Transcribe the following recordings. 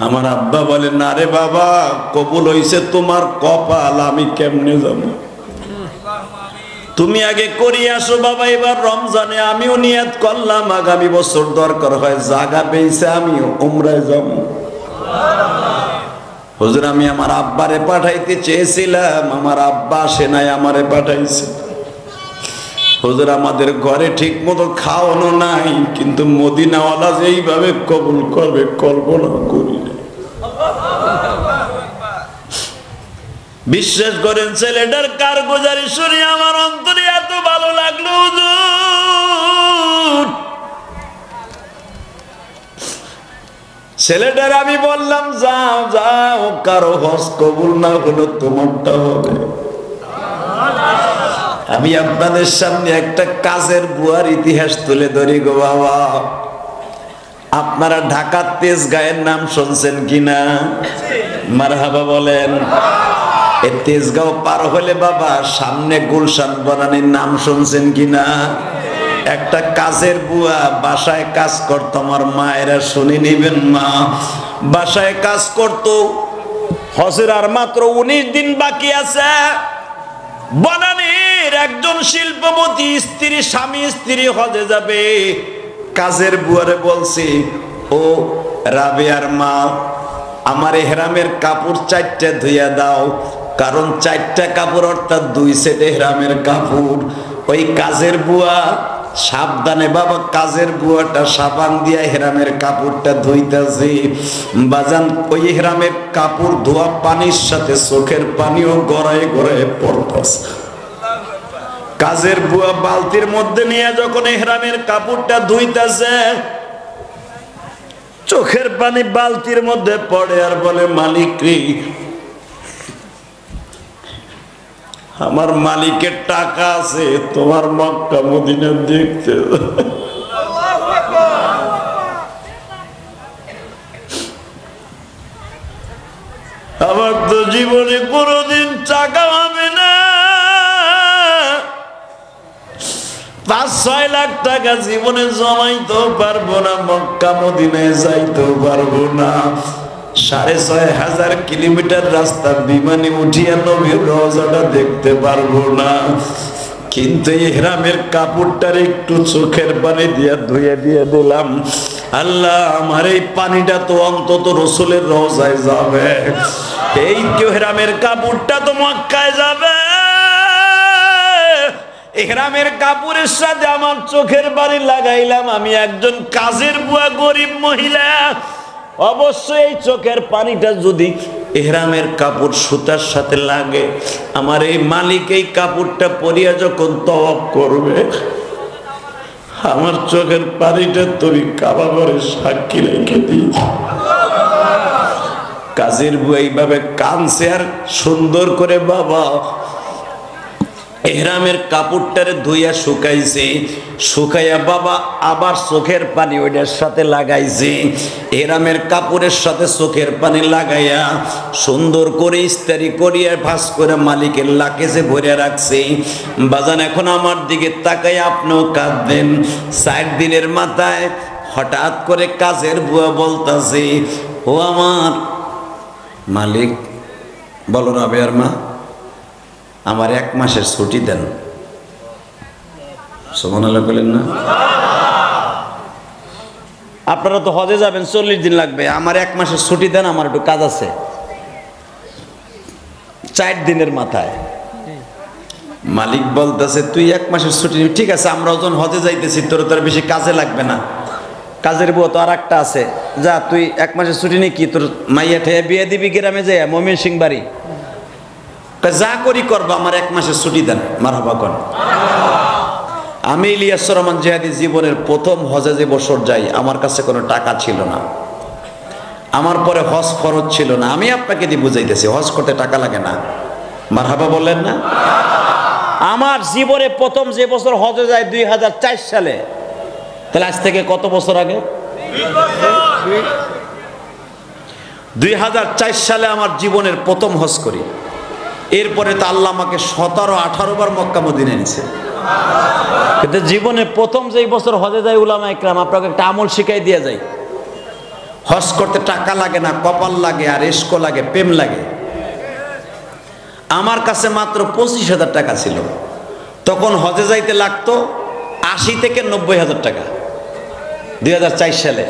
আমার আব্বা বলে, না রে বাবা, কবুল হইছে তোমার কপাল, আমি কেমনে যাবো? তুমি আগে করিয়ে আসো বাবা। এবার রমজানে আমিও নিয়ত করলাম আগামী বছর দরকার হয় জায়গা পেয়েছে আমিও উমরায় যাব। হুজুর, আমি আমার আব্বারে পাঠাইতে চেয়েছিলাম, আমার আব্বা আসে নাই, আমারে পাঠাইছে। হুজুর, আমাদের ঘরে ঠিক মতো খাওয়ানো নাই, কিন্তু মদিনাওয়ালা যেইভাবে কবুল করবে কল্পনা করি না। বিশ্বাস করেন, ছেলেটার কারগুজারি শুনে আমার অন্তরে এত ভালো লাগলো। হুজুর, ছেলেটার আমি বললাম, যাও যাও, কারো হজ কবুল না হলো তোমারটা হবে। আমি আপনাদের সামনে একটা কাজের বুয়ার ইতিহাস তুলে ধরি গো বাবা। আপনারা ঢাকার তেজগাঁয়ের নাম শুনছেন কিনা? মারহাবা বলেন। এই তেজগাঁও পার হলে বাবা সামনে গুলশান বনানীর নাম শুনছেন কিনা? একটা কাজের বুয়া বাসায় কাজ করতো, আমার মায়েরা শুনে নিবেন মা। বাসায় কাজ করতো, হজের আর মাত্র 19 দিন বাকি আছে। বনানীর একজন শিল্পপতি স্ত্রী, স্বামী স্ত্রী হজে যাবে। কাজের বুয়ারে বলছে, ও রাবেয়ার মা, আমার এহরামের কাপড় 4টা ধুইয়া দাও, কারণ 4টা কাপড় অর্থাৎ 2 সেট এহরামের কাপড়। ওই কাজের বুয়া সাবধানে বাবা, কাজের বুয়াটা সাবান দিয়া এহরামের কাপড়টা ধুইতেছে। বাজান, ওই এহরামের কাপড় ধোয়া পানির সাথে চোখের পানিও গড়ায় গড়ায় পড়তেছে। কাজের বুয়া বালতির মধ্যে নিয়ে যখন এহরামের কাপড়টা ধুইতেছে, চোখের পানি বালতির মধ্যে পড়ে আর বলে, মালিক রে, আমার মালিকের টাকা আছে, তোমার মক্কা মদিনা দেখতে। আমার তো জীবনে কোনোদিন টাকা হবে না। 5-6 লাখ টাকা জীবনে জমাইতেও পারবো না, মক্কা মদিনায় যাইতেও পারবো না। 6500 কিলোমিটার রাস্তা বিমানে উঠিয়া নবীর রওজাটা দেখতে পারবো না। কিন্তু ইহরামের কাপড়টার একটু চোখের পানি দিয়া ধুয়ে দিয়ে দিলাম। আল্লাহ, আমার এই পানিটা তো অন্তত রসুলের রওজায় যাবে, এই ইহরামের কাপড়টা তো মক্কায় যাবে। ইহরামের কাপড়ের সাথে আমার চোখের পানি লাগাইলাম। আমি একজন কাজের বুয়া, গরিব মহিলা। অবশ্যই এই চোখের পানিটা যদি ইহরামের কাপড় সুতার সাথে লাগে, আমার এই মালিক এই কাপড়টা পরিয়া যখন তওয়াফ করবে, আমার চোখের পানিটা তুমি কাবা ঘরে সাক্ষী রেখে দিই। কাজের বুয়া এইভাবে কানছে আর সুন্দর করে বাবা এহরামের কাপড়টারে ধুইয়া শুকাইছে। শুকাইয়া বাবা আবার চোখের পানি ওইটার সাথে লাগাইছে। এহরামের কাপড়ের সাথে চোখের পানি লাগাইয়া সুন্দর করে ইস্তারি করিয়া ভাঁজ করে মালিকের লাকেজে ভরে রাখছে। বাজান, এখন আমার দিকে তাকাই আপনিও কাঁদবেন। 4 দিনের মাথায় হঠাৎ করে কাজের বুয়া বলতাছে, ও আমার মালিক, বলো না বেয়ার মা, আমার 1 মাসের ছুটি দেন। সুবহানাল্লাহ বলেন না? আপনারা তো হজে যাবেন, 40 দিন লাগবে, আমার 1 মাসের ছুটি দেন, আমার একটু কাজ আছে। 4 দিনের মাথায় মালিক বলতেছে, তুই 1 মাসের ছুটি, ঠিক আছে, আমরা যখন হজে যাইতেছি তোর তো আর বেশি কাজে লাগবে না। কাজের বউ তো আর একটা আছে, যা তুই 1 মাসের ছুটি নিয়ে কি তোর মাইয়া ঠেয়ে বিয়ে দিবি গ্রামে যায় মমিন সিং বাড়ি, যা করি করবো, আমার 1 মাসের ছুটি দেন। মারহাবা কোন। আমি ইলিয়াস রহমান জিহাদি জীবনের প্রথম হজে যে বছর যাই, আমার কাছে কোনো টাকা ছিল না, আমার পরে হজ খরচ ছিল না। আমি আপনাকে দিয়ে বুঝাইতেছি, হজ করতে টাকা লাগে না। মারহাবা বললেন না? আমার জীবনে প্রথম যে বছর হজে যায় 2004 সালে, তাহলে আজ থেকে কত বছর আগে? 2004 সালে আমার জীবনের প্রথম হজ করি। এরপরে তো আল্লাহ আমাকে 17-18 বার মক্কা মদিনা নিয়েছে। কিন্তু জীবনে প্রথম যেই বছর হজে যায়, উলামা ইকরাম আপনাকে একটা আমল শিখাই দিয়ে যায়। হজ করতে টাকা লাগে না, কপাল লাগে আর ইশক লাগে, প্রেম লাগে। আমার কাছে মাত্র 25,000 টাকা ছিল। তখন হজে যাইতে লাগতো 80 থেকে 90,000 টাকা 2004 সালে।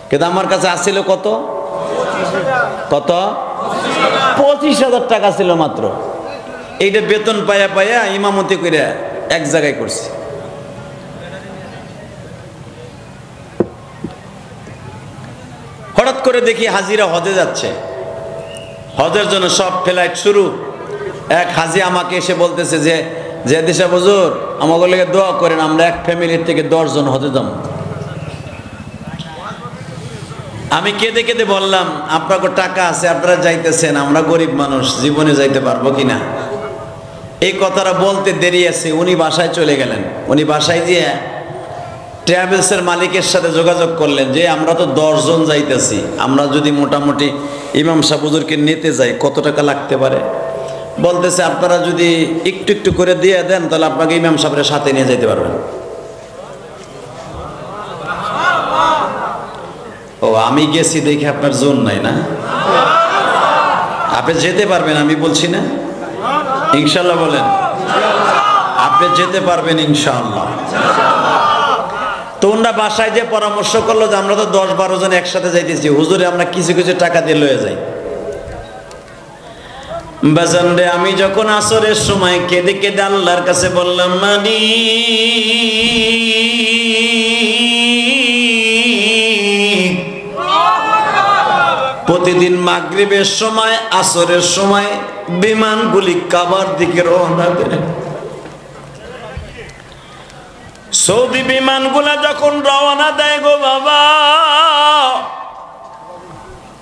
কিন্তু আমার কাছে আসছিল কত 25,000 টাকা ছিল মাত্র। এইটা বেতন পায়া পায়া ইমামতি করে এক জায়গায় করছি। হঠাৎ করে দেখি হাজিরা হজে যাচ্ছে, হজের জন্য সব ফ্লাইট শুরু। এক হাজি আমাকে এসে বলতেছে যে দেশে হুজুর আমাকে লেগে দোয়া করেন, আমরা এক ফ্যামিলির থেকে 10 জন হজে যাব। আমি কেঁদে কেঁদে বললাম, আপনাকে টাকা আছে, আপনারা যাইতেছেন, আমরা গরিব মানুষ, জীবনে যাইতে পারবো কিনা। এই কথাটা বলতে দেরি আছে, উনি বাসায় চলে গেলেন। উনি বাসায় গিয়ে ট্রাভেলসের মালিকের সাথে যোগাযোগ করলেন যে আমরা তো 10 জন যাইতেছি, আমরা যদি মোটামুটি ইমাম সাহেব হুজুরকে নিতে যাই কত টাকা লাগতে পারে। বলতেছে আপনারা যদি একটু একটু করে দিয়ে দেন তাহলে আপনাকে ইমাম সাহেবের সাথে নিয়ে যেতে পারবেন। ও আমি গেছি দেখে আপনার জোর নাই না, আপনি যেতে পারবেন, আমি বলছি না ইনশাল্লাহ বলেন, আপনি যেতে পারবেন ইনশাআল্লাহ। তো ওনারা বাসায় যে পরামর্শ করলো যে আমরা তো 10-12 জন একসাথে যাইতেছি, হুজুরে আমরা কিছু কিছু টাকা দিয়ে লয়ে যাই। বাজান রে, আমি যখন আসরের সময় কেঁদে কেঁদে আল্লাহর কাছে বললাম, মানি প্রতিদিন মাগরিবের সময় আসরের সময় বিমানগুলি কাবার দিকে রওনা দেয়। সৌদি বিমানগুলা যখন রওনা দেয় গো বাবা,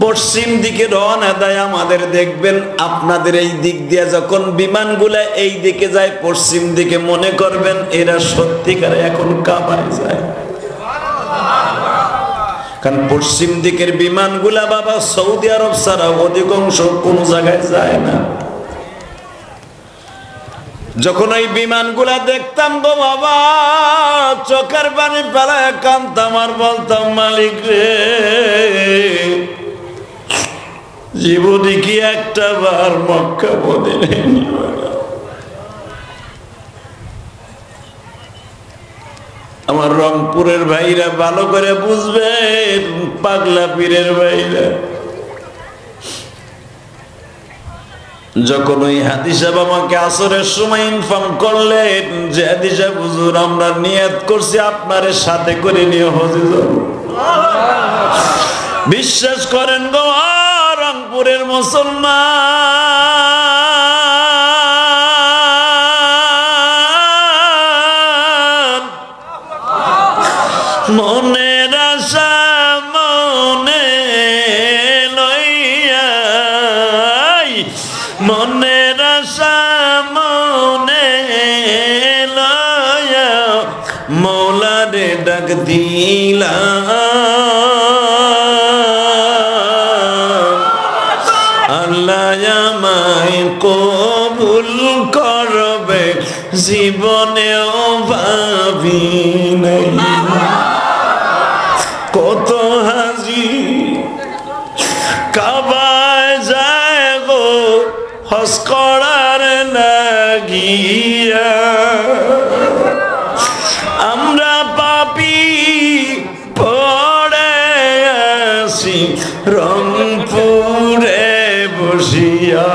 পশ্চিম দিকে রওনা দেয়। আমাদের দেখবেন আপনাদের এই দিক দিয়ে যখন বিমানগুলা এই দিকে যায় পশ্চিম দিকে, মনে করবেন এরা সত্যিকারে এখন কাবায় যায়। কারণ পশ্চিম দিকের বিমানগুলা বাবা সৌদি আরব ছাড়া অধিকাংশ কোন জায়গায় যায় না। যখন ওই বিমানগুলা দেখতাম গো বাবা, চোখের পানি ফেলায় কাঁদতাম আর বলতাম, মালিক রে, জীবনে কি একটা বার মক্কা মদিনা নিবা না। আমার রংপুরের ভাইরা ভালো করে বুঝবেন, পাগলা পীরের ভাইরা, যখন ওই হাদিস সাহেব আমাকে আসরের সময় ইনফর্ম করলেন যে হাদিস সাহেব হুজুর আমরা নিয়ত করছি আপনার সাথে করে নিয়ে হজে যাব, বিশ্বাস করেন গো রংপুরের মুসলমান, মনের আশা মনে লইয়া, মনের আশা মনে লইয়া মৌলারে ডাক দিলাম, আল্লাহ আমায় কবুল করবে, জীবনেও ভাবি নাই। কত হাজি কাবায় যায় গো হজ করার লাগিয়া, আমরা পাপী পড়ে আসি রংপুরে বসিয়া।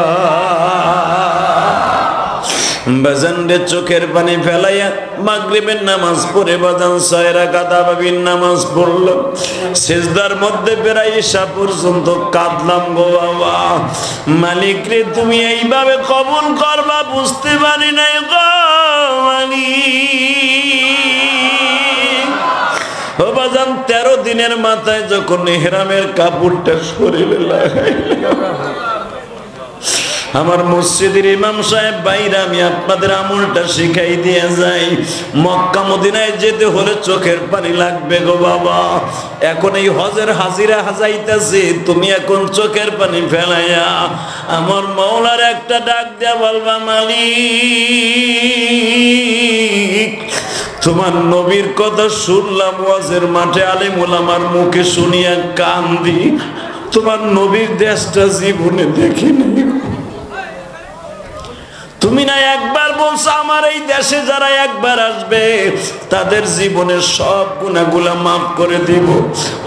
বাজানরে চোখের পানি ফেলাইয়া মাগরিবের নামাজ পড়ে বাজান 6 রাকাত আবাবির নামাজ পড়ল। সিজদার মধ্যে প্রায় ঈশা পর্যন্ত কাঁদলাম গো বাবা, মালিক রে তুমি এইভাবে কবুল করবা বুঝতে পারি নাই গো মালিক। ও বাজান 13 দিনের মাথায় যখন ইহরামের কাপড়টা শরীরে লাগাইলাম, আমার মসজিদের ইমাম সাহেব বাইরে আমি আপনাদের আমলটা শিখাই দিয়ে যাই, মক্কা মদিনায় যেতে হলে চোখের পানি লাগবে গো বাবা। এখন এই হজের হাজিরা হাজাইতেছে, তুমি এখন চোখের পানি ফেলাইয়া আমার মওলার একটা ডাক দেয়া বলবা, মালিক তোমার নবীর কথা শুনলাম ওয়াজের মাঠে, আলেম ওলামার মুখে শুনিয়া কান্দি। তোমার নবীর দেশটা জীবনে দেখিনি। তুমি না একবার বলছো আমার এই দেশে যারা একবার আসবে তাদের জীবনের সব গুনাহগুলো মাফ করে দিব।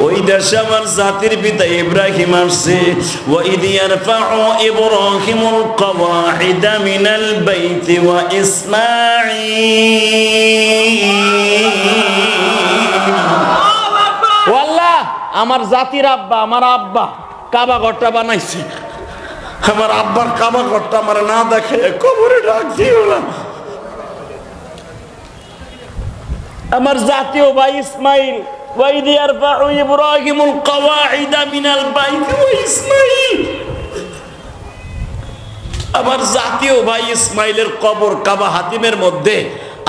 ওই দেশে আমার জাতির পিতা ইব্রাহিম আসছে। ওয়া ইদ ইয়ারফাউ ইব্রাহিমুল কওয়াইদা মিনাল বাইতি ওয়া ইসমাঈল। ও আল্লাহ, আমার জাতির আব্বা, আমার আব্বা কাবা ঘরটা বানাইছে। আমার আব্বার কাবা ঘরটা আমার না দেখে কবরে ডাক দিও না। আমার জাতীয় ভাই ইসমাইল, ওয়াইদ ইয়ারফাউ ইব্রাহিমুল কওয়াইদা মিনাল বাইতি ওয়া ইসমাইল। আমার জাতীয় ভাই ইসমাইলের কবর কাবা হাতিমের মধ্যে।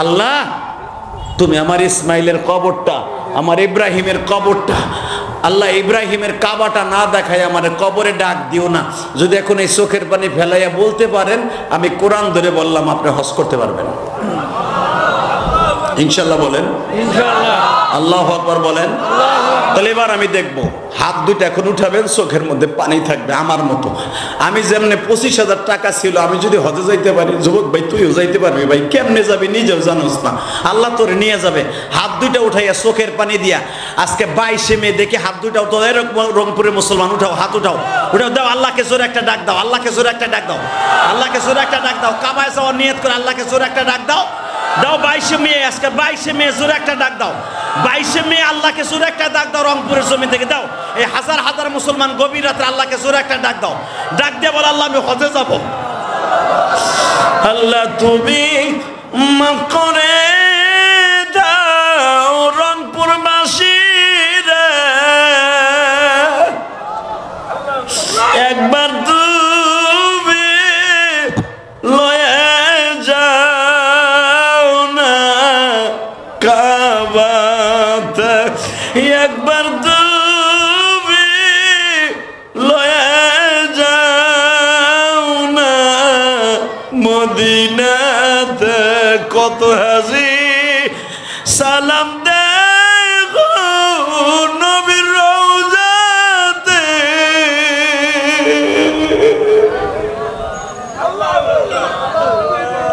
আল্লাহ, তুমি আমার ইসমাইলের কবরটা, আমার ইব্রাহিমের কবরটা, আল্লাহ ইব্রাহিমের কাবাটা না দেখায় আমার কবরে ডাক দিও না। যদি এখন এই চোখের পানি ফেলাইয়া বলতে পারেন, আমি কোরআন ধরে বললাম আপনি হজ করতে পারবেন ইনশাল্লাহ। বলেন ইনশাল্লাহ। আল্লাহু আকবার বলেন। তাহলে এবার আমি দেখবো, হাত দুইটা এখন উঠাবেন, চোখের মধ্যে পানি থাকবে আমার মতো। আমি যেমনি 25,000 টাকা ছিল, আমি যদি হজে যাইতে পারি, যুবক ভাই তুইও যাইতে পারবি ভাই, কেমনে যাবি নিজেও জানোস না, আল্লাহ তোর নিয়ে যাবে। হাত দুইটা উঠাইয়া চোখের পানি দিয়া, আজকে 22শে মে দেখি হাত দুইটা উঠাও। রংপুরের মুসলমান উঠাও, হাত উঠাও, উঠাও, দাও আল্লাহকে জোরে একটা ডাক দাও, আল্লাহকে জোরে একটা ডাক দাও, আল্লাহকে জোরে একটা ডাক দাও। কাবায় যাওয়ার নিয়ত করে আল্লাহকে জোরে একটা ডাক দাও। দাও 22শে মে, আজকে 22শে মে, জোরে একটা ডাক দাও। 22শে মে আল্লাহকে জোরে একটা ডাক দাও। রংপুরের জমি থেকে দাও। এই হাজার হাজার মুসলমান গভীর রাতে আল্লাহকে জোরে একটা ডাক দাও। ডাক দিয়ে বল, আল্লাহ আমি হজে যাব। আল্লাহ তুমি মাফ করে দাও রংপুরবাসীরা, একবার তুমি লয়ে যাও না কাবাতে, একবার তুমি লয়ে যাও না মদিনাতে। কত হাজি সালাম দেখো নবীর রওজাতে।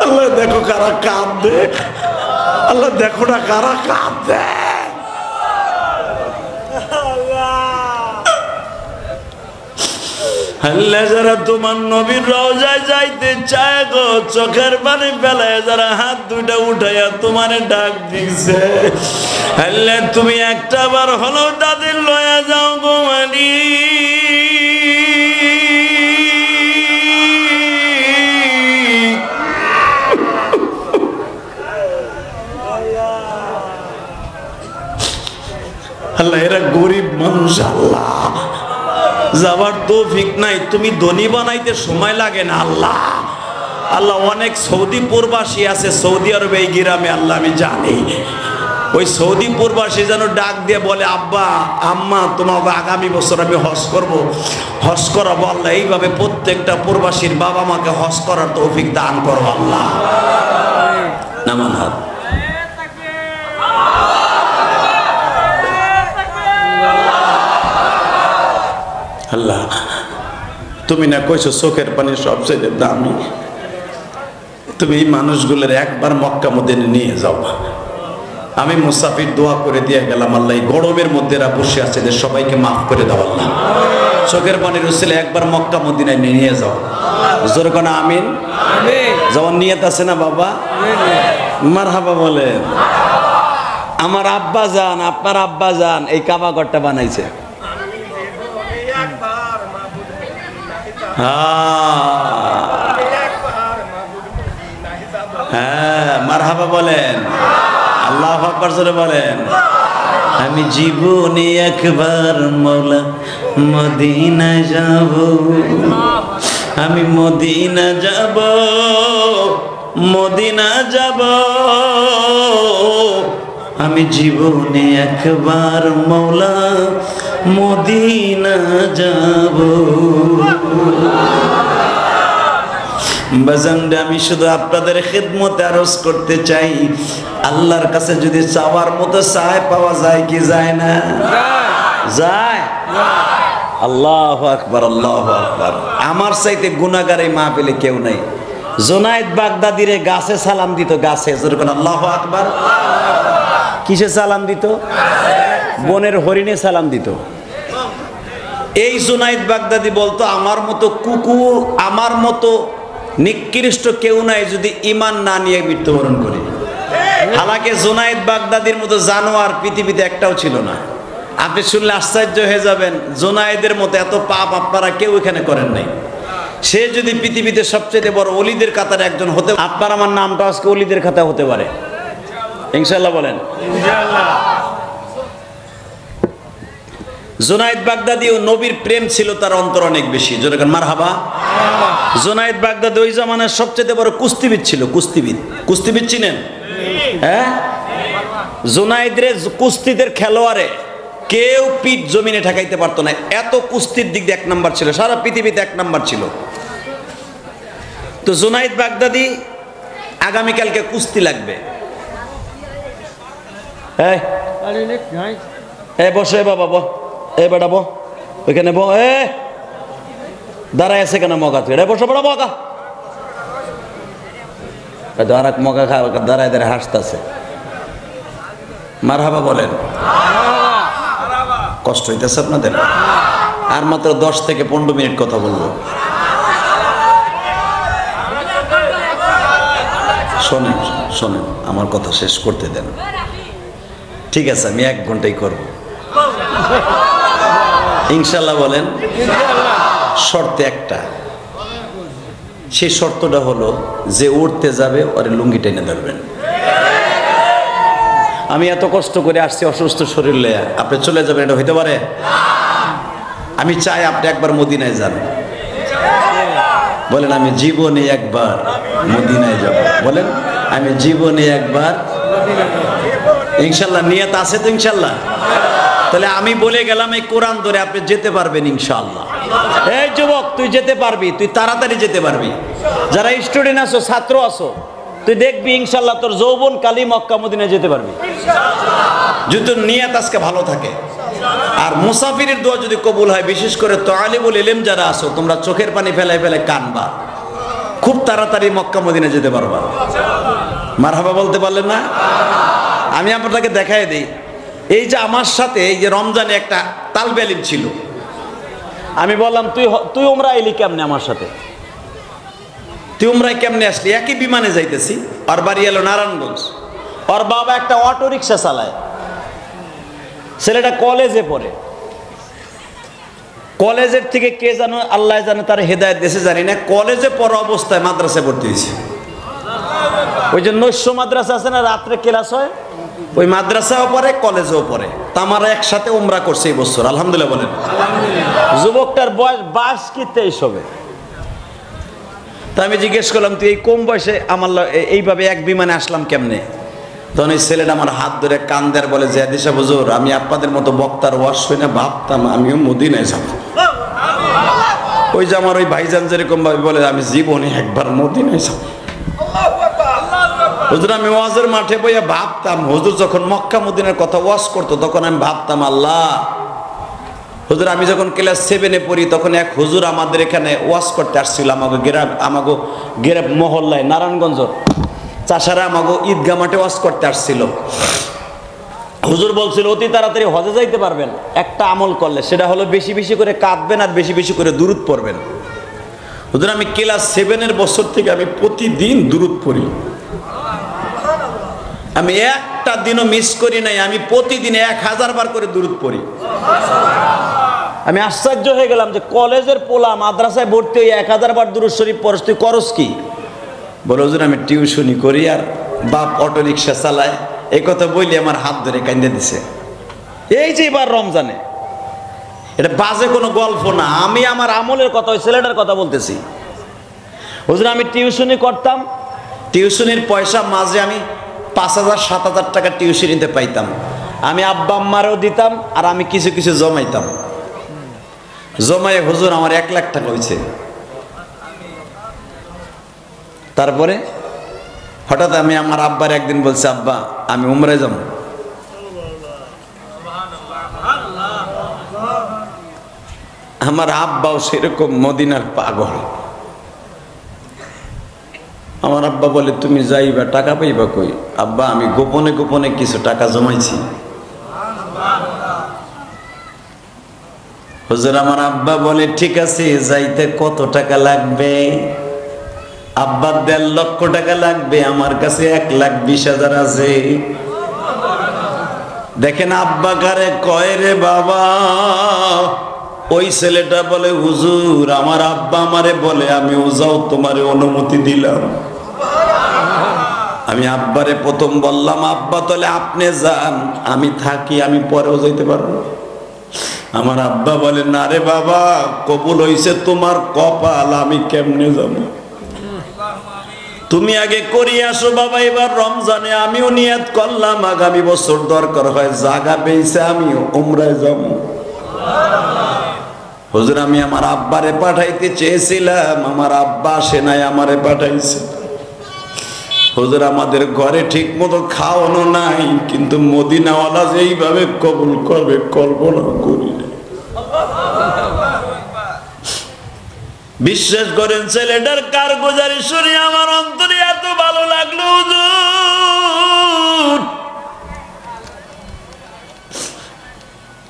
আল্লাহ দেখো কারা কাঁদে, আল্লাহ দেখো না কারা কাঁদে। আল্লাহ যারা তোমার নবীর রওজায় যাইতে চায় গো, চোখের পানি ফেলায় যারা হাত দুইটা উঠাইয়া তোমারে ডাক দিছে, আল্লাহ তুমি একটা বার হলো তাদের লয়া যাও গো মানি। আল্লাহ এরা গরিব মানুষ, আল্লাহ যাবার তৌফিক নাই, তুমি ধনী বানাইতে সময় লাগে না আল্লাহ। আল্লাহ অনেক সৌদি প্রবাসী আছে সৌদি আরবে, এই গ্রামে আল্লাহ আমি জানি, ওই সৌদি প্রবাসী যেন ডাক দিয়ে বলে, আব্বা আম্মা তোমাকে আগামী বছর আমি হজ করব, হজ করাবো। আল্লাহ এইভাবে প্রত্যেকটা প্রবাসীর বাবা মাকে হজ করার তৌফিক দান করো আল্লাহ। নামান হাত। আল্লাহ তুমি না কইছো চোখের পানি সবচেয়ে দামি, তুমি এই মানুষগুলোর একবার মক্কা মদিনা নিয়ে যাও। আমি মুসাফির দোয়া করে দিয়ে গেলাম, আল্লাহ এই গরমের মধ্যে এরা বসে আছে, এদের সবাইকে মাফ করে দাও আল্লাহ। চোখের পানির উসিলায় একবার মক্কা মদিনায় নিয়ে যাও। জোরে কোন আমিন। যাওয়ার নিয়ত আছে না বাবা? মারহাবা বলেন। আমার আব্বা জান, আপনার আব্বা জান এই কাবা ঘরটা বানাইছে। হ্যাঁ মারহাবা বলেন, আল্লাহু আকবার জোরে বলেন। আমি জীবনে একবার মওলা মদিনা যাব, আমি মদিনা যাব, মদিনা যাব, আমি জীবনে একবার মওলা মদিনা যাব। বাজানরে আমি শুধু আপনাদের খিদমতে আরজ করতে চাই, আল্লাহর কাছে যদি চাওয়ার মতো চায় পাওয়া যায় কি যায় না? যায়। আল্লাহু আকবার, আল্লাহু আকবার। আমার চাইতে গুনাহগার এই মাহফিলে কেউ নাই। জুনায়েদ বাগদাদিরে গাছে সালাম দিত, গাছে। যেরকম আল্লাহু আকবার। কিসে সালাম দিত? বনের হরিণে সালাম দিত। এই জুনায়েদ বাগদাদি বলতো, আমার মতো কুকুর, আমার মতো নিকৃষ্ট কেউ নাই যদি ঈমান না নিয়ে মৃত্যুবরণ করি। হালাকে জুনায়েদ বাগদাদির মতো জানোয়ার পৃথিবীতে একটাও ছিল না। আপনি শুনলে আশ্চর্য হয়ে যাবেন, জুনায়েদের মতো এত পাপ আপনারা কেউ এখানে করেন নাই। সে যদি পৃথিবীতে সবচেয়ে বড় ওলিদের কাতারে একজন হতে, আপনার আমার নামটা আজকে ওলিদের খাতা হতে পারে ইনশাআল্লাহ। বলেন ইনশাআল্লাহ। জুনায়েদ বাগদাদি ও নবীর প্রেম ছিল তার অন্তর অনেক বেশি। যেরকম মারহাবা। জুনায়েদ বাগদাদি ওই জামানার সবচেয়ে বড় কুস্তিবিদ ছিল। কুস্তিবিদ, কুস্তিবিদ চিনেন? হ্যাঁ, জুনায়েদের কুস্তিদের খেলোয়াড়ে কেউ পিঠ জমিনে ঠেকাইতে পারতো না, এত কুস্তির দিক দিয়ে এক নাম্বার ছিল, সারা পৃথিবীতে এক নাম্বার ছিল। তো জুনায়েদ বাগদাদি আগামীকালকে কুস্তি লাগবে। বসে বাবা, বো এ বেটা, বো ওইখানে, বো এ দাঁড়ায় আছে কেন? মগা তুই বসে বড় মগা, আর এক মগা খা দাঁড়ায় দাঁড়ায় হাসতেছে। মারহাবা বলেন। কষ্ট হইতেছে আপনাদের? আর মাত্র 10 থেকে 15 মিনিট কথা বলবো। শোনেন শোনেন, আমার কথা শেষ করতে দেন। ঠিক আছে, আমি 1 ঘন্টাই করব ইনশাল্লাহ। বলেন। শর্তে একটা, সেই শর্তটা হলো যে উঠতে যাবে ওর লুঙ্গি টেনে ধরবেন। আমি এত কষ্ট করে আসছি অসুস্থ শরীর লইয়া, আপনি চলে যাবেন, এটা হইতে পারে? আমি চাই আপনি একবার মদিনায় যান। বলেন আমি জীবনে একবার মদিনায় যাব। বলেন আমি জীবনে একবার। ইনশাল্লাহ নিয়ত আছে তো? ইনশাল্লাহ। তাহলে আমি বলে গেলাম, এই কোরআন ধরে আপনি যেতে পারবেন ইনশাআল্লাহ। এই যুবক, তুই যেতে পারবি, তুই তাড়াতাড়ি যেতে পারবি। যারা স্টুডেন্ট আছো, ছাত্র আছো, তুই দেখবি ইনশাআল্লাহ তোর যৌবন কালী মক্কা মদিনায় যেতে পারবি যদি তোর নিয়ত আজকে ভালো থাকে। আর মুসাফিরের দোয়া যদি কবুল হয়, বিশেষ করে তালিবুল ইলম যারা আছো, তোমরা চোখের পানি ফেলাই ফেলাই কানবা, খুব তাড়াতাড়ি মক্কা মদিনা যেতে পারবা। মারহাবা বলতে পারলেন না? আমি আপনাকে দেখাই দিই। এই যে আমার সাথে এই যে রমজানে একটা তালবে ইলম ছিল, আমি বললাম তুই উমরা এলি কেমনে আমার সাথে? তুই উমরায় কেমনে আসলি? একই বিমানে যাইতেছি। ওর বাড়ি এলো নারায়ণগঞ্জ, ওর বাবা একটা অটো রিক্সা চালায়, ছেলেটা কলেজে পড়ে। কলেজের থেকে কে জানো, আল্লাহ জানে, তার হেদায়েত দেশে জানি না, কলেজে পড়া অবস্থায় মাদ্রাসায় ভর্তি হয়েছে। ওই যে নৈশ মাদ্রাসা আছে না, রাত্রে ক্লাস হয়, ওই মাদ্রাসাও পড়ে কলেজেও পড়ে। তা আমরা একসাথে উমরা করছি এই বছর, আলহামদুলিল্লাহ বলেন। যুবকটার বয়স 22 কি 23 হবে। তা আমি জিজ্ঞেস করলাম, তুই এই কম বয়সে আমার এইভাবে এক বিমানে আসলাম কেমনে? তখন এই ছেলেটা আমার হাত ধরে কান্দার বলে, যে দিশা হুজুর, আমি আপনাদের মতো বক্তার ওয়াজ শুনে ভাবতাম আমিও মদিনায় যাব। ওই যে আমার ওই ভাইজান যেরকম ভাবে বলে, আমি জীবনে একবার মদিনায় যাব। হুজুর আমি ওয়াজের মাঠে বইয়া ভাবতাম, হুজুর যখন মক্কা মদিনার কথা ওয়াজ করতো, তখন আমি ভাবতাম, আল্লাহ হুজুর, আমি যখন ক্লাস 7-এ পড়ি, তখন এক হুজুর আমাদের এখানে ওয়াজ করতে আসছিল, আমাকে গ্রাম মহল্লায়, নারায়ণগঞ্জ চাষারা আমাকে ঈদগাহ মাঠে ওয়াজ করতে আসছিল। হুজুর বলছিল অতি তাড়াতাড়ি হজে যাইতে পারবেন একটা আমল করলে, সেটা হলো বেশি বেশি করে কাঁদবেন আর বেশি বেশি করে দুরূদ পড়বেন। হুজুর আমি ক্লাস 7-এর বছর থেকে আমি প্রতিদিন দুরূদ পড়ি, আমি একটা দিনও মিস করি নাই, আমি প্রতিদিন 1000 বার করে দুরূদ পড়ি। আমি আশ্চর্য হয়ে গেলাম যে কলেজের পোলা মাদ্রাসায় ভর্তি হয়ে 1000 বার দুরূদ শরীফ পড়স, তুই করস কি? বলে হুজুর আমি টিউশনি করি আর বাপ অটো রিক্সা চালায়। এই কথা বললে আমার হাত ধরে কান্দে দিছে। এই যে এবার রমজানে, এটা বাজে কোনো গল্প না, আমি আমার আমলের কথা, ওই ছেলেটার কথা বলতেছি। হুজুর আমি টিউশনি করতাম, টিউশনির পয়সা মাঝে আমি 5000-7000 টাকা টিউশনিতে পাইতাম। আমি আব্বা আম্মারও দিতাম আর আমি কিছু কিছু জমাইতাম। জমাই হুজুর আমার 1 লাখ টাকা হয়েছে। তারপরে হঠাৎ আমি আমার আব্বার একদিন বলছি, আব্বা আমি উমরায় যাব। আমার আব্বাও সেরকম মদিনার পাগল। আমার আব্বা বলে, তুমি যাইবা, টাকা পাইবা কই? আব্বা আমি গোপনে গোপনে কিছু টাকা জমাইছি। হুজুর আমার আব্বা বলে, ঠিক আছে যাইতে কত টাকা লাগবে? আব্বা 1.5 লক্ষ টাকা লাগবে, আমার কাছে 1,20,000 আছে। দেখেন আব্বা কারে কয় রে বাবা। ওই ছেলেটা বলে, হুজুর আমার আব্বা আমারে বলে আমিও যাও, তোমারে অনুমতি দিলাম। আমি আব্বারে প্রথম বললাম, আব্বা তাহলে আপনি যান, আমি থাকি, আমি পরেও যাইতে পারবো। আমার আব্বা বলে, না রে বাবা, কবুল হইছে তোমার কপাল, আমি কেমনে যাব? তুমি আগে করিয়ে আসো বাবা। এবার রমজানে আমিও নিয়ত করলাম আগামী বছর দরকার হয় জায়গা পেয়েছে আমিও উমরায় যাব। হুজুর আমি আমার আব্বারে পাঠাইতে চেয়েছিলাম, আমার আব্বা আসে নাই, আমারে পাঠাইছে। হুজুর আমাদের ঘরে ঠিক মতো খাওয়ানো নাই, কিন্তু মদিনাওয়ালা যেইভাবে কবুল করবে কল্পনা করি না। বিশ্বাস করেন ছেলেটার কারগুজারি শুনে আমার অন্তরে এত ভালো লাগলো। হুজুর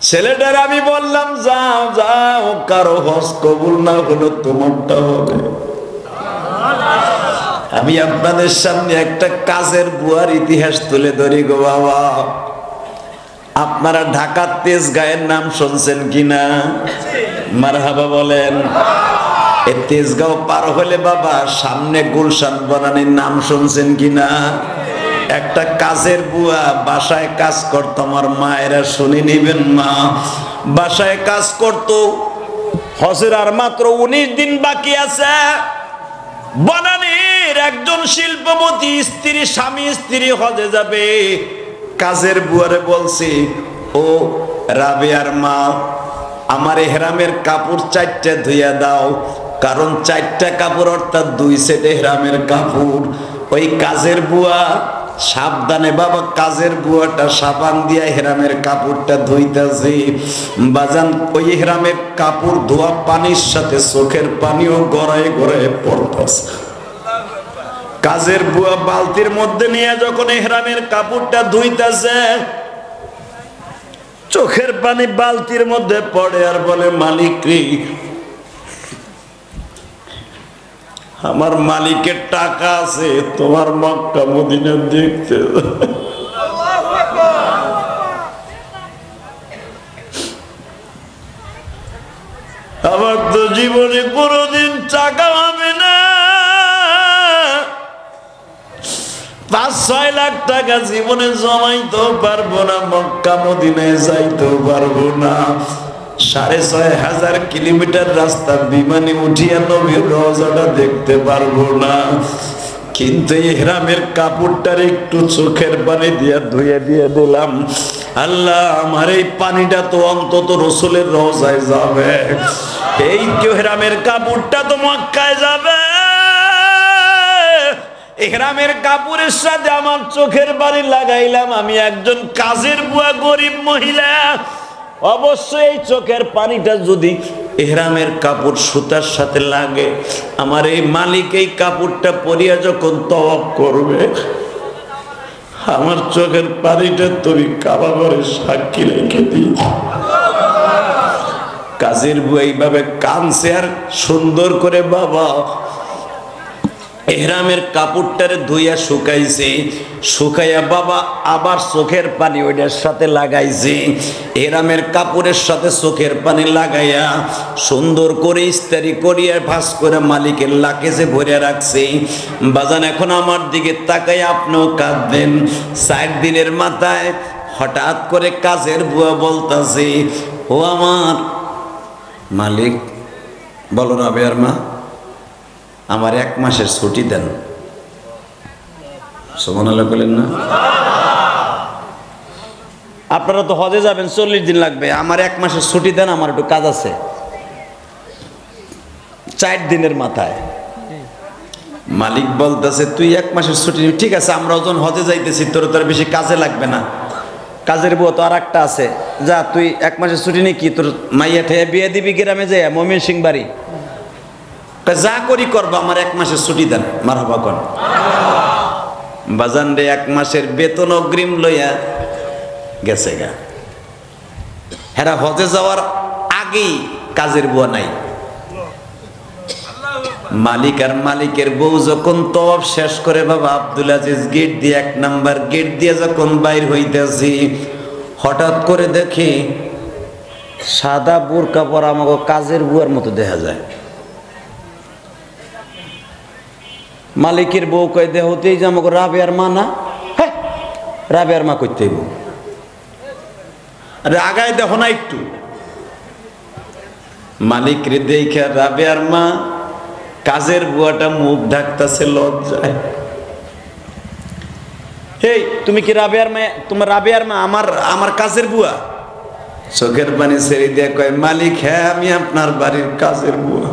ছেলেটার আমি বললাম, যাও যাও, কারো হজ কবুল না হলো তোমারটা হবে। আমি আপনাদের সামনে একটা কাজের বুয়ার ইতিহাস তুলে ধরি গো বাবা। আপনারা ঢাকার তেজগাঁয়ের নাম শুনছেন কিনা? মারহাবা বলেন। এই তেজগাঁও পার হলে বাবা সামনে গুলশান বনানীর নাম শুনছেন কিনা? একটা কাজের বুয়া বাসায় কাজ করতো, আমার মায়েরা শুনে নিবেন মা। বাসায় কাজ করতো, হজের আর মাত্র 19 দিন বাকি আছে। বনানীর একজন শিল্পপতি স্ত্রী, স্বামী স্ত্রী হজে যাবে। কাজের বুয়ারে বলছি, ও রাবেয়ার মা, আমার এহরামের কাপড় 4টা ধুইয়া দাও। কারণ 4টা কাপড় অর্থাৎ 2 সেট এহরামের কাপড়। ওই কাজের বুয়া সাবধানে বাবা, কাজের বুয়াটা সাবান দিয়া এহরামের কাপড়টা ধুইতেছে। বাজান ওই এহরামের কাপড় ধোয়া পানির সাথে চোখের পানিও গড়ায় গড়ায় পড়তেছে। কাজের বুয়া বালতির মধ্যে নিয়ে যখন এহরামের কাপড়টা ধুইতেছে, চোখের পানি বালতির মধ্যে পড়ে আর বলে, মালিক রে, আমার মালিকের টাকা আছে, তোমার মক্কা মদিনা দেখতে। আমার তো জীবনে কোনোদিন টাকা হবে না। 5-6 লাখ টাকা জীবনে জমাইতেও পারবো না, মক্কা মদিনায় যাইতেও পারবো না। 6,500 কিলোমিটার রাস্তা বিমানে উঠিয়া নবীর রওজাটা দেখতে পারবো না। কিন্তু ইহরামের কাপড়টার একটু চোখের পানি দিয়া ধুয়ে দিয়ে দিলাম। আল্লাহ আমার এই পানিটা তো অন্তত রসুলের রওজায় যাবে, এই ইহরামের কাপড়টা তো মক্কায় যাবে। ইহরামের কাপড়ের সাথে আমার চোখের পানি লাগাইলাম। আমি একজন কাজের বুয়া, গরিব মহিলা। অবশ্যই এই চোখের পানিটা যদি ইহরামের কাপড় সুতার সাথে লাগে, আমার এই মালিক এই কাপড়টা পরিয়া যখন তওয়াফ করবে, আমার চোখের পানিটা তুমি কাবা ঘরে সাক্ষী রেখে দিই। কাজের বুয়া এইভাবে কানছে আর সুন্দর করে বাবা এহরামের কাপড়টারে ধুইয়া শুকাইছে। শুকাইয়া বাবা আবার চোখের পানি ওইটার সাথে লাগাইছে। এহরামের কাপড়ের সাথে চোখের পানি লাগাইয়া সুন্দর করে ইস্তারি করিয়া ভাঁজ করে মালিকের লাকেজে ভরে রাখছে। বাজান এখন আমার দিকে তাকাই, আপনিও কাঁদবেন। 4 দিনের মাথায় হঠাৎ করে কাজের বুয়া বলতাছে, ও আমার মালিক, বলো রাবেয়ার মা, আমার 1 মাসের ছুটি দেন। সুবহানাল্লাহ বলেন না? আপনারা তো হজে যাবেন, 40 দিন লাগবে, আমার 1 মাসের ছুটি দেন, আমার একটু কাজ আছে। 4 দিনের মাথায় মালিক বলতেছে তুই 1 মাসের ছুটি নিবি, ঠিক আছে আমরা যখন হজে যাইতেছি তোর তো আর বেশি কাজে লাগবে না, কাজের বউ তো আর একটা আছে, যা তুই 1 মাসের ছুটি নিয়ে কি তোর মাইয়া ঠেয়ে বিয়ে দিবি গ্রামে যায় মমিন সিং বাড়ি, যা করি করবো আমার 1 মাসের ছুটি দেন। মারহাবা কোন বাজান রে 1 মাসের বেতন অগ্রিম লইয়া গেছে গা। হেরা হজে যাওয়ার আগেই কাজের বুয়া নাই। মালিক আর মালিকের বউ যখন তওয়াফ শেষ করে বাবা আব্দুল আজিজ গেট দিয়ে 1 নাম্বার গেট দিয়ে যখন বাইর হইতেছি, হঠাৎ করে দেখি সাদা বোরকা পরা আমাকে কাজের বুয়ার মতো দেখা যায়। মালিকের বউ কয় দেহ হতেই যে আমাকে রাবেয়ার মা না, হ্যাঁ রাবেয়ার মা করতে বউ, আরে আগায় দেখো না একটু। মালিক রে দেখে রাবেয়ার মা কাজের বুয়াটা মুখ ঢাকতেছে লজ্জায়। এই তুমি কি রাবেয়ার মা? তোমার রাবেয়ার মা আমার কাজের বুয়া? চোখের পানি ছেড়ে দিয়ে কয় মালিক হ্যাঁ আমি আপনার বাড়ির কাজের বুয়া।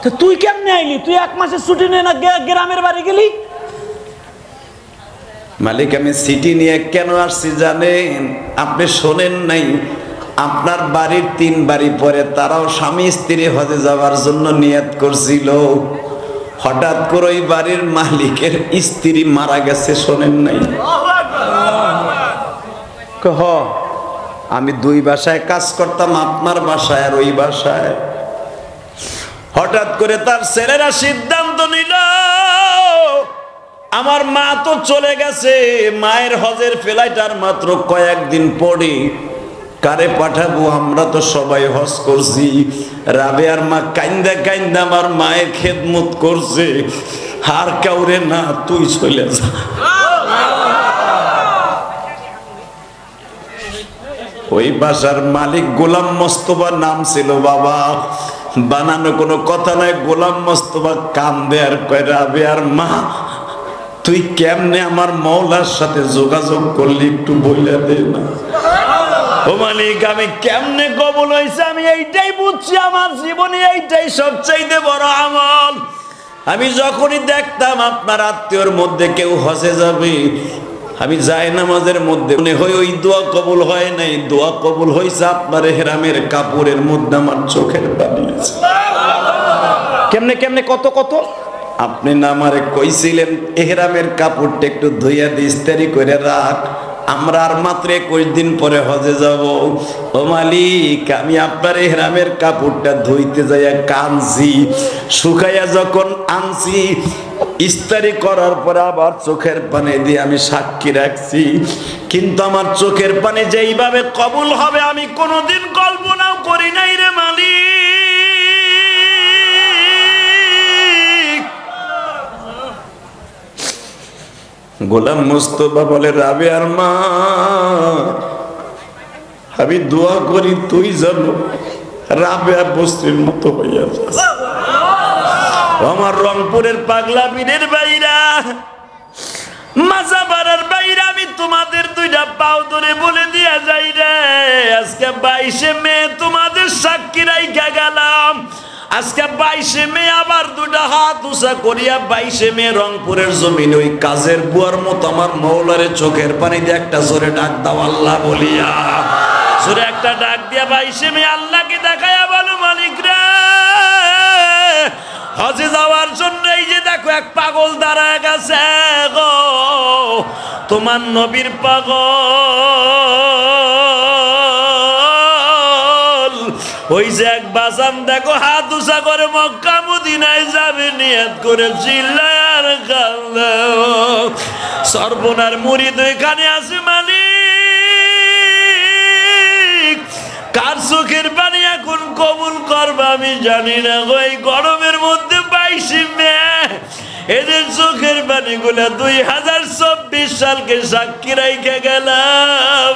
তো তুই কেমনে আইলি? তুই 1 মাসের ছুটি নিয়ে না গ্রামের বাড়ি গেলি? মালিক আমি সিটি নিয়ে কেন আসছি জানেন? আপনি শোনেন নাই? আপনার বাড়ির 3 বাড়ি পরে তারাও স্বামী স্ত্রী হজে যাওয়ার জন্য নিয়ত করছিল, হঠাৎ করে ওই বাড়ির মালিকের স্ত্রী মারা গেছে, শোনেন নাই? হ আমি 2 বাসায় কাজ করতাম, আপনার বাসায় আর ওই বাসায়। হঠাৎ করে তার ছেলেরা সিদ্ধান্ত নিল আমার মা তো চলে গেছে, মায়ের হজের ফ্লাইট আর মাত্র কয়েকদিন পরে, কারে পাঠাবো? আমরা তো সবাই হজ করছি। রাবেয়ার মা কাইন্দা কাইন্দা আমার মায়ের খেদমত করছে, আর কাউরে না, তুই চলে যা। ওই বাসার মালিক গোলাম মোস্তফা নাম ছিল বাবা, বানানো কোনো কথা নাই। গোলাম মোস্তফা কান্দে আর কয় রাবেয়ার মা তুই কেমনে আমার মওলার সাথে যোগাযোগ করলি একটু বইলা দে না। ও মালিক আমি কেমনে কবুল হয়েছে আমি এইটাই বুঝছি, আমার জীবনে এইটাই সবচাইতে বড় আমল। আমি যখনই দেখতাম আপনার আত্মীয়র মধ্যে কেউ হজে যাবে, আমি যাই নামাজের মধ্যে মনে হয় ওই দোয়া কবুল হয় নাই, দোয়া কবুল হয়েছে আপনার ইহরামের কাপড়ের মধ্যে আমার চোখের পানি আছে। কেমনে কেমনে কত কত? আপনি না আমারে কইছিলেন ইহরামের কাপড়টা একটু ধুইয়া দিয়ে ইস্ত্রি করে রাখ, আমরা আর মাত্র 21 দিন পরে হজে যাব। ও মালিক আমি আপনার ইহরামের কাপড়টা ধুইতে যাইয়া কানছি, শুকাইয়া যখন আনছি ইস্তারি করার পরে আবার চোখের পানি দিয়ে আমি সাক্ষী রাখছি, কিন্তু আমার চোখের পানি যেইভাবে কবুল হবে আমি কোনোদিন কল্পনাও করি নাই রে মালিক। গোলাম মোস্তফা বলে রাবেয়ার মা আমি দোয়া করি তুই জানো রাবেয়া বস্তির মতো হইয়া যাস। আমার রংপুরের পাগলা পীরের বাইরা, মাজাবাড়ার বাইরা, আমি তোমাদের 2টা পাও ধরে বলে দিয়া যাই রে, আজকে 22শে মে তোমাদের সাক্ষী রাইখা গেলাম। আজকে 22শে মে আবার 2টা হাত উঁচা করিয়া 22শে মে রংপুরের জমিনে ওই কাজের বুয়ার মতো আমার মওলারে চোখের পানি দিয়ে একটা জোরে ডাক দাও আল্লাহ বলিয়া, জোরে একটা ডাক দিয়া 22শে মে আল্লাহকে দেখায়া বলো মালিক রে হজে যাওয়ার জন্য এই যে দেখো এক পাগল দাঁড়ায় গেছে গো, তোমার নবীর পাগল। ওই যে এক বাজান দেখো হাত উঁচা করে মক্কা মদিনায় যাবে নিয়ত করে চিল্লায় আর কান্দে। সর্বনার মুরিদ ওইখানে আছে মালিক, কার চোখের পানি এখন কবুল করবে আমি জানি না গো। এই গরমের মধ্যে 22শে মে এদের চোখের পানি গুলা 2024 সালকে সাক্ষী রাইখে গেলাম।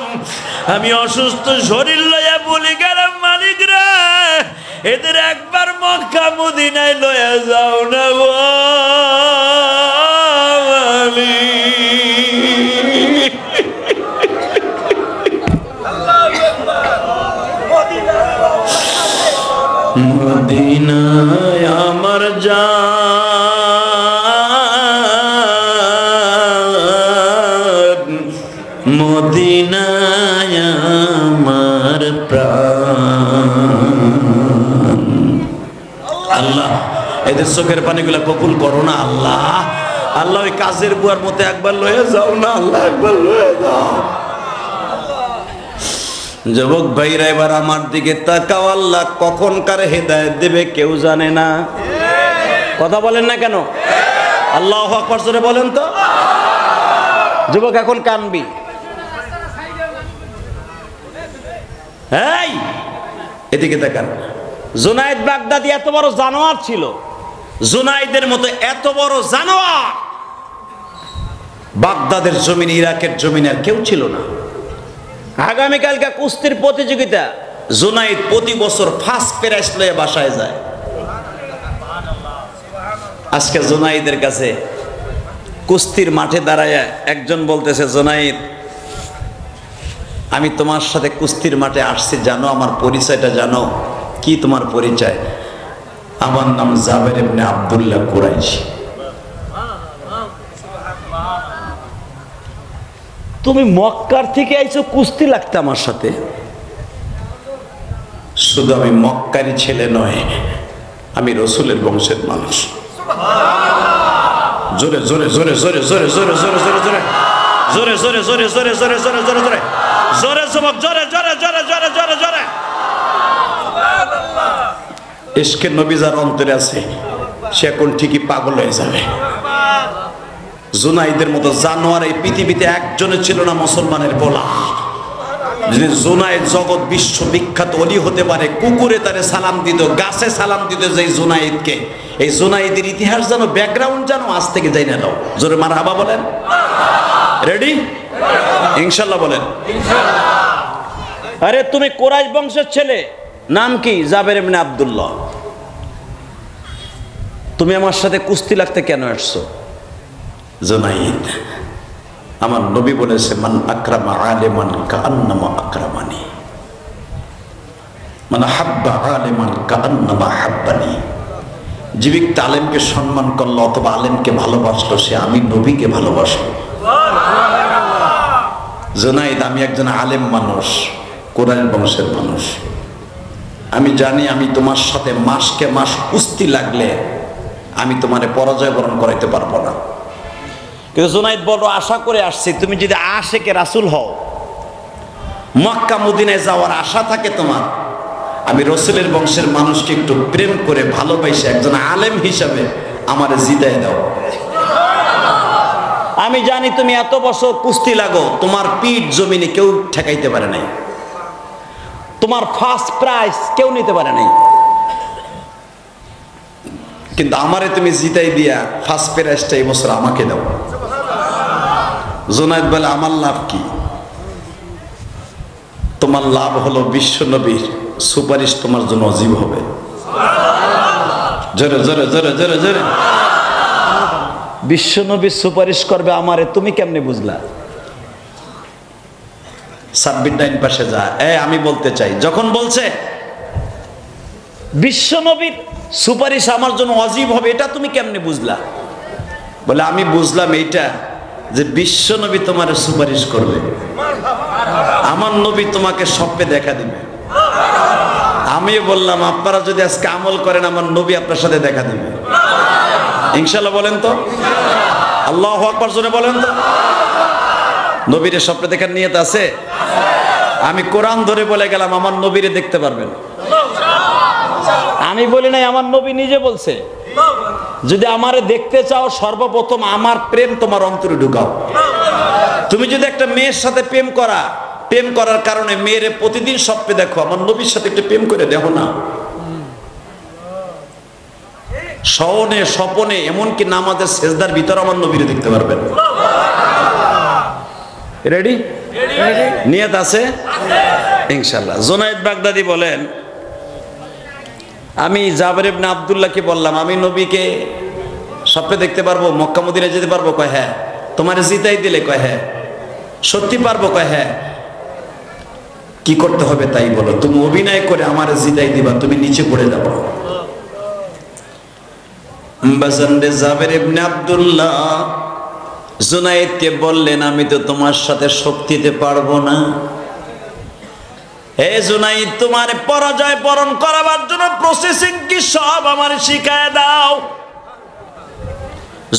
আমি অসুস্থ শরীর লইয়া বলে গেলাম মালিক রে এদের একবার মক্কা মদিনায় লইয়া যাও না গো মালিক। মদিনায় আমার জান, মদিনায় আমার প্রাণ। আল্লাহ এদের চোখের পানিগুলা কবুল করো না আল্লাহ। আল্লাহ ওই কাজের বুয়ার মধ্যে একবার লয়ে যাও না আল্লাহ, একবার লয়ে যাও। যুবক ভাইরা এবার আমার দিকে তাকাও, আল্লাহ কখন কার হেদায়েত দেবে কেউ জানে না। কথা বলেন না কেন? আল্লাহু আকবার জোরে বলেন তো। যুবক এখন কানবি। এই এদিকে তাকান। জুনায়েদ বাগদাদি এত বড় জানোয়ার ছিল, জুনায়েদের মতো এত বড় জানোয়ার বাগদাদের জমিন, ইরাকের জমিন আর কেউ ছিল না। আগামীকালকে কুস্তির প্রতিযোগিতা, জুনায়েদ প্রতি বছর ফার্স্ট প্রাইজ লয়ে বাসায় যায়। আজকে জুনায়েদের কাছে কুস্তির মাঠে দাঁড়ায় একজন বলতেছে, জুনায়েদ আমি তোমার সাথে কুস্তির মাঠে আসছি, জানো আমার পরিচয়টা জানো? কি তোমার পরিচয়? আমার নাম জাবের ইবনে আব্দুল্লাহ কুরাইশি। তুমি মক্কার থেকে আইছো কুস্তি লাগতে আমার সাথে? শুধু আমি মক্কারি ছেলে নয়, আমি রসুলের বংশের মানুষ। জোরে জোরে জোরে জোরে জোরে জোরে জোরে জোরে জোরে জোরে জোরে জোরে জোরে জোরে জোরে জোরে জোরে জোরে যুবক জোরে জোরে জোরে জোরে জোরে জোরে। ইশকে নবী যার অন্তরে আছে সে এখন ঠিকই পাগল হয়ে যাবে। জুনাইদের মতো জানোয়ার এই পৃথিবীতে একজনের ছিল না মুসলমানের বলা। যদি জুনাইদ জগৎ বিশ্ববিখ্যাত অলি হতে পারে, কুকুরে তারে সালাম দিত, গাছে সালাম দিত যে জুনাইদকে। এই জুনাইদের ইতিহাস জানো, ব্যাকগ্রাউন্ড জানো, আজ থেকে যাই না দাও। জোরে মারহাবা বলেন। রেডি? ইনশাল্লাহ বলেন। আরে তুমি কুরাইশ বংশের ছেলে, নাম কি? জাবের ইবনে আব্দুল্লাহ। তুমি আমার সাথে কুস্তি লাগতে কেন আসছো? জুনাইদ, আমার নবী বলেছে, মান আকরামা আলিমান কাআন্নামা আকরামানি, মান হাব্বা আলিমান কাআন্নামা হাব্বানি। যে ব্যক্তি আলেমকে সম্মান করলো অথবা আলেমকে ভালোবাসলো, সে আমি নবীকে ভালোবাসলো। জুনাইদ, আমি একজন আলেম মানুষ, কুরাইশ বংশের মানুষ। আমি জানি আমি তোমার সাথে মাসকে মাস কুস্তি লাগলে আমি তোমারে পরাজয় বরণ করাইতে পারবো না। কিন্তু জুনাইদ বড় আশা করে আসছি, তুমি যদি আশেকে রাসূল হও, মক্কা মদিনায় যাওয়ার আশা থাকে তোমার, আমি রসুলের বংশের মানুষকে একটু প্রেম করে ভালোবাসে একজন আলেম হিসাবে আমারে জিতায় দাও। আমি জানি তুমি এত বছর কুস্তি লাগো, তোমার পিঠ জমিনে কেউ ঠেকাইতে পারে নাই, তোমার ফার্স্ট প্রাইজ কেউ নিতে পারে নাই, কিন্তু আমারে তুমি জিতাই দিয়া ফার্স্ট প্রাইজটা এই বছর আমাকে দাও। জুনাইদ বলে, আমার লাভ কি? তোমার লাভ হলো বিশ্ব নবীর সুপারিশ তোমার জন্য অজীব হবে। জোরে জোরে জোরে জোরে জোরে। বিশ্ব নবী সুপারিশ করবে আমারে, তুমি কেমনে বুঝলা? সাব্বির ডাইন পাশে যা। আমি বলতে চাই, যখন বলছে বিশ্ব নবীর সুপারিশ আমার জন্য অজীব হবে, এটা তুমি কেমনে বুঝলা? বলে, আমি বুঝলাম এইটা যে বিশ্ব নবী তোমার সুপারিশ করবে, আমার নবী তোমাকে স্বপ্নে দেখা দিবে। আমি বললাম, আপনারা যদি আজকে আমল করেন, আমার নবী আপনার সাথে দেখা দিবে ইনশাল্লাহ। বলেন তো আল্লাহু আকবার জোরে বলেন তো। নবীরে স্বপ্নে দেখার নিয়ত আছে? আমি কোরআন ধরে বলে গেলাম, আমার নবীরে দেখতে পারবেন। আমি বলি নাই, আমার নবী নিজে বলছে, যদি আমারে দেখতে চাও সর্বপ্রথম আমার প্রেম তোমার অন্তরে ঢুকাও। তুমি যদি একটা মেয়ের সাথে প্রেম করার কারণে মেয়েরে প্রতিদিন স্বপ্নে দেখো, আমার নবীর সাথে একটু প্রেম করে দেখো না। শয়নে স্বপনে এমনকি নামাজের সেজদার ভিতর আমার নবীরে দেখতে পারবেন। রেডি? নিয়ত আছে ইনশাআল্লাহ। জুনাইদ বাগদাদি বলেন, আমি জাবের ইবনে আব্দুল্লাহকে বললাম, আমি নবীকে স্বপ্নে দেখতে পারবো, মক্কা মদিনায় যেতে পারবো? কয় হ্যাঁ। তোমারে জিতাই দিলে? কয় হ্যাঁ। সত্যি পারবো? কয় হ্যাঁ। কি করতে হবে তাই বলো। তুমি অভিনয় করে আমার জিতাই দিবা, তুমি নিচে পড়ে যাবো। বাজানরে জাবের ইবনে আব্দুল্লাহ জুনাইদকে বললেন, আমি তো তোমার সাথে শক্তিতে পারবো না। হে জুনাইদ, তোমার পরাজয় বরণ করাবার জন্য প্রসেসিং কি সব আমার শিখায় দাও।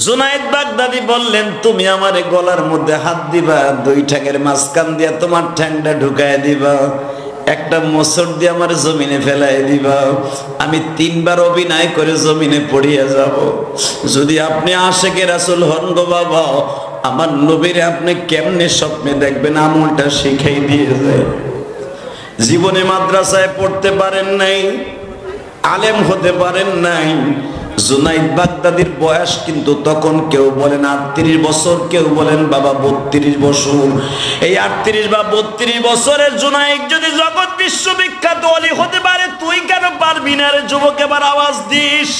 জুনাইদ বাগদাদি বললেন, তুমি আমার গলার মধ্যে হাত দিবা, দুই ঠ্যাঙের মাঝখান দিয়া তোমার ঠ্যাংটা ঢুকায় দিবা, একটা মোচড় দিয়ে আমার জমিনে ফেলাই দিবা, আমি 3 বার অভিনয় করে জমিনে পড়িয়া যাব। যদি আপনি আশেকে রাসূল হন গো বাবা, আমার নবীরে আপনি কেমনে স্বপ্নে দেখবেন আমলটা শিখাই দিয়ে যায়। জীবনে মাদ্রাসায় পড়তে পারেন নাই, আলেম হতে পারেন নাই। জুনাইদ বাগদাদির বয়স কিন্তু তখন কেউ বলেন 38 বছর, কেউ বলেন বাবা 32 বছর। এই 38 বা 32 বছরের জুনাইদ যদি জগৎ বিশ্ববিখ্যাত ওলি হতে পারে, তুই কেন পারবি না রে যুবক? এবার আওয়াজ দিস।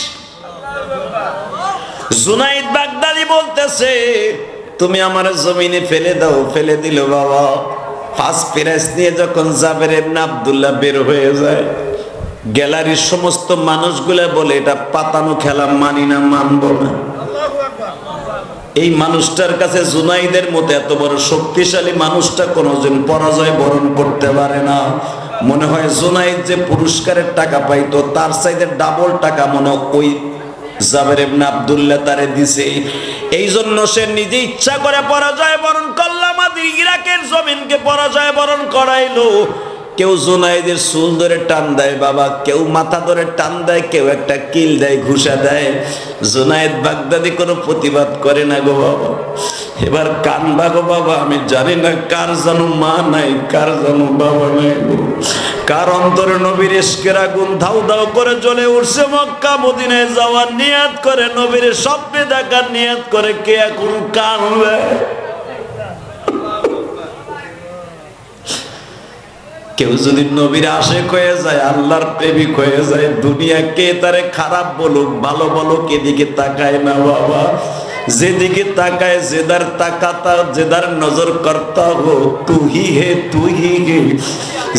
জুনাইদ বাগদাদি বলতেছে, তুমি আমার জমিনে ফেলে দাও। ফেলে দিল বাবা। ফার্স্ট প্রাইজ নিয়ে যখন জাবের ইবনে আব্দুল্লাহ বের হয়ে যায়, গ্যালারির সমস্ত মানুষগুলা বলে, এটা পাতানো খেলা, মানি না, মানবো না। এই মানুষটার কাছে জুনাইদের মতো এত বড় শক্তিশালী মানুষটা কোনোদিন পরাজয় বরণ করতে পারে না। মনে হয় জুনাইদ যে পুরস্কারের টাকা পাইতো, তার চাইতে ডাবল টাকা মনে ওই জাবের ইবনে আব্দুল্লাহ তারে দিছে। এই জন্য সে নিজে ইচ্ছা করে পরাজয় বরণ করল, আমাদের ইরাকের জমিনকে পরাজয় বরণ করাইলো। কেউ জুনাইদের চুল ধরে টান দেয় বাবা, কেউ মাথা ধরে টান দেয়, কেউ একটা কিল দেয়, ঘুষা দেয়। জুনাইদ বাগদাদি কোনো প্রতিবাদ করে না গো বাবা। এবার কানবা গো বাবা, আমি জানি না কার জানো মা নাই, কার জানো বাবা নাই, কার অন্তরে নবীর ইশকের আগুন ধাউ ধাউ করে জ্বলে উঠছে। মক্কা মদিনায় যাওয়ার নিয়াত করে, নবীর স্বপ্নে দেখার নিয়াত করে, কে এখন কানবে? কেউ যদি নবীর আশেক হয়ে যায়, আল্লাহর প্রেমিক হয়ে যায়, দুনিয়া কে তারে খারাপ বলুক ভালো বলুক, এদিকে তাকায় না বাবা। যেদিকে তাকায়, যেদার তাকাতা, যেদার নজর করতা হো তুই হে, তুই হে।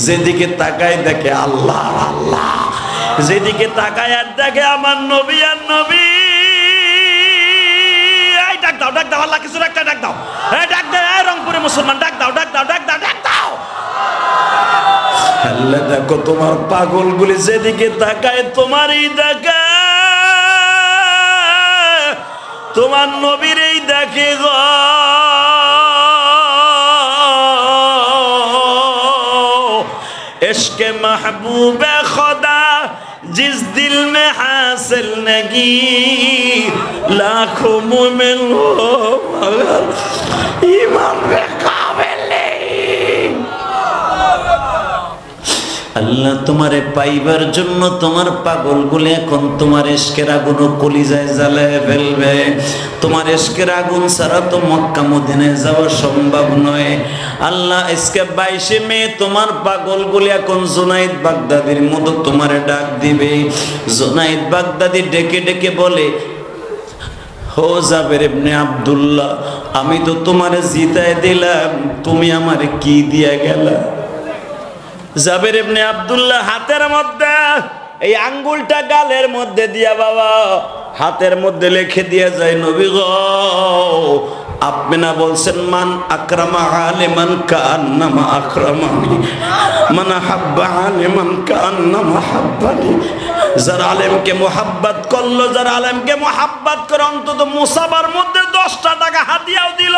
যেদিকে তাকায় দেখে আল্লাহ আল্লাহ, যেদিকে তাকায় আর দেখে আমার নবী আর নবী। এই ডাক দাও, ডাক দাও, আল্লাহ কিছু একটা ডাক দাও, এই ডাক দাও, এই রংপুরে মুসলমান ডাক দাও, ডাক দাও, ডাক দাও, ডাক দাও। আল্লাহ দেখো তোমার পাগলগুলি যেদিকে তাকায় তোমারই দেখায়, তোমার নবীরই দেখে গো। इश्क़ महबूब खुदा जिस दिल में हासिल नहीं, लाखों मोमिन हो मगर ईमान में काबिल नहीं। আল্লাহ তোমারে পাইবার জন্য তোমার পাগলগুলো এখন তোমার ইশকের আগুন কলিজায় জ্বালায় ফেলবে। তোমার ইশকের আগুন ছাড়া তো মক্কা মদিনায় যাওয়া সম্ভব নয়। আল্লাহ আজকে 22 মে তোমার পাগলগুলো এখন জুনাইদ বাগদাদির মতো তোমারে ডাক দিবে। জুনাইদ বাগদাদি ডেকে ডেকে বলে, হো জাবের ইবনে আব্দুল্লাহ, আমি তো তোমারে জিতায় দিলাম, তুমি আমারে কি দিয়া গেলা? জাবের ইবনে আব্দুল্লাহ হাতের মধ্যে এই আঙ্গুলটা গালের মধ্যে দিয়া বাবা হাতের মধ্যে লিখে দিয়া যায়, নবী গো আপনি না বলছেন মান আকরামা আলিমান কান্নামা আকরামানি, মান হাব্বা আলিমান কান্নামা হাব্বানি। যারা আলেমকে মোহাব্বত করলো, যারা আলেমকে মোহাব্বত করে অন্তত মুসাবার মধ্যে 10টা টাকা হাদিয়াও দিল,